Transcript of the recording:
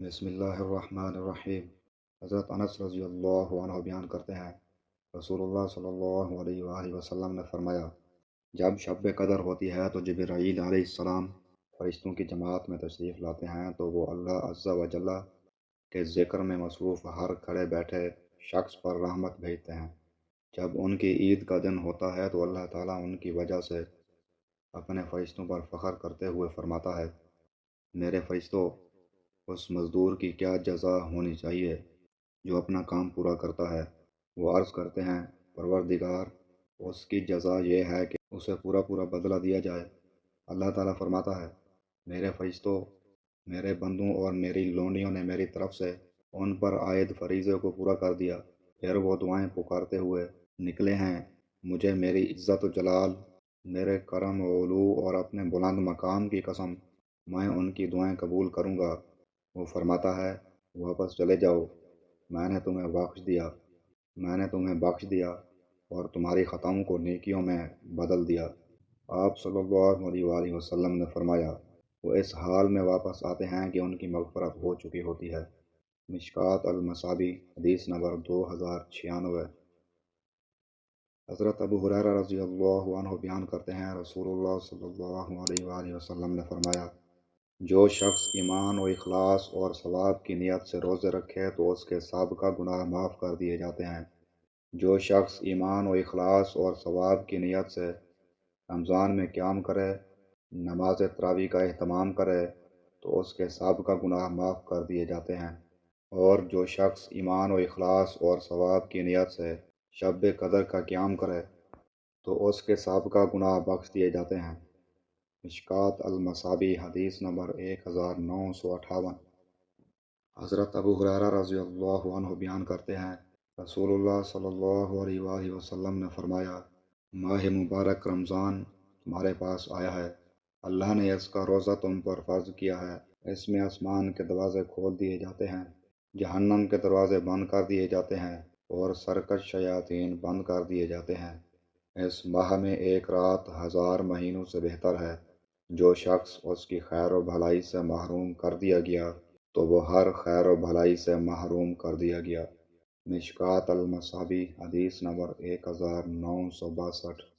بسم اللہ الرحمن الرحیم۔ حضرت انس رضی اللہ عنہ بیان کرتے ہیں، رسول اللہ صلی اللہ علیہ وآلہ وسلم نے فرمایا، جب شب قدر ہوتی ہے تو جبرائیل علیہ السلام فرشتوں کی جماعت میں تشریف لاتے ہیں تو وہ اللہ عز و جل کے ذکر میں مصروف ہر کھڑے بیٹھے شخص پر رحمت بھیجتے ہیں۔ جب ان کی عید کا دن ہوتا ہے تو اللہ تعالیٰ ان کی وجہ سے اپنے فرشتوں پر فخر کرتے ہوئے فرماتا ہے، میرے فرشتوں، اس مزدور کی کیا جزا ہونی چاہیے جو اپنا کام پورا کرتا ہے؟ وہ عرض کرتے ہیں، پروردگار، اس کی جزا یہ ہے کہ اسے پورا بدلہ دیا جائے۔ اللہ تعالیٰ فرماتا ہے، میرے فرشتوں، میرے بندوں اور میری لونڈیوں نے میری طرف سے ان پر عائد فریضے کو پورا کر دیا۔ پھر وہ دعائیں پکارتے ہوئے نکلے ہیں، مجھے میری عزت و جلال، میرے کرم و علو اور اپنے بلند مقام کی قسم، میں ان کی دعائیں قبول کروں گا۔ وہ فرماتا ہے، واپس چلے جاؤ، میں نے تمہیں بخش دیا اور تمہاری خطاؤں کو نیکیوں میں بدل دیا۔ آپ صلی اللہ علیہ وآلہ وسلم نے فرمایا، وہ اس حال میں واپس آتے ہیں کہ ان کی مغفرت ہو چکی ہوتی ہے۔ مشکات المصابی، حدیث نمبر 2096۔ حضرت ابو ہریرہ رضی اللہ عنہ بیان کرتے ہیں، رسول اللہ صلی اللہ علیہ وآلہ وسلم نے فرمایا، جو شخص ایمان و اخلاص اور ثواب کی نیت سے روزے رکھے تو اس کے سابقہ گناہ معاف کر دیے جاتے ہیں۔ جو شخص ایمان و اخلاص اور ثواب کی نیت سے رمضان میں قیام کرے، نماز تراویح کا اہتمام کرے تو اس کے سابقہ گناہ معاف کر دیے جاتے ہیں۔ اور جو شخص ایمان و اخلاص اور ثواب کی نیت سے شب قدر کا قیام کرے تو اس کے سابقہ گناہ بخش دیے جاتے ہیں۔ مشکات المصابی، حدیث نمبر 1958۔ حضرت ابو ہریرہ رضی اللہ عنہ بیان کرتے ہیں، رسول اللہ صلی اللہ علیہ وآلہ وسلم نے فرمایا، ماہ مبارک رمضان تمہارے پاس آیا ہے، اللہ نے اس کا روزہ تم پر فرض کیا ہے۔ اس میں آسمان کے دروازے کھول دیے جاتے ہیں، جہنم کے دروازے بند کر دیے جاتے ہیں اور سرکش شیاطین بند کر دیے جاتے ہیں۔ اس ماہ میں ایک رات 1000 مہینوں سے بہتر ہے۔ جو شخص اس کی خیر و بھلائی سے محروم کر دیا گیا تو وہ ہر خیر و بھلائی سے محروم کر دیا گیا۔ مشکات المصابی، حدیث نمبر 1962۔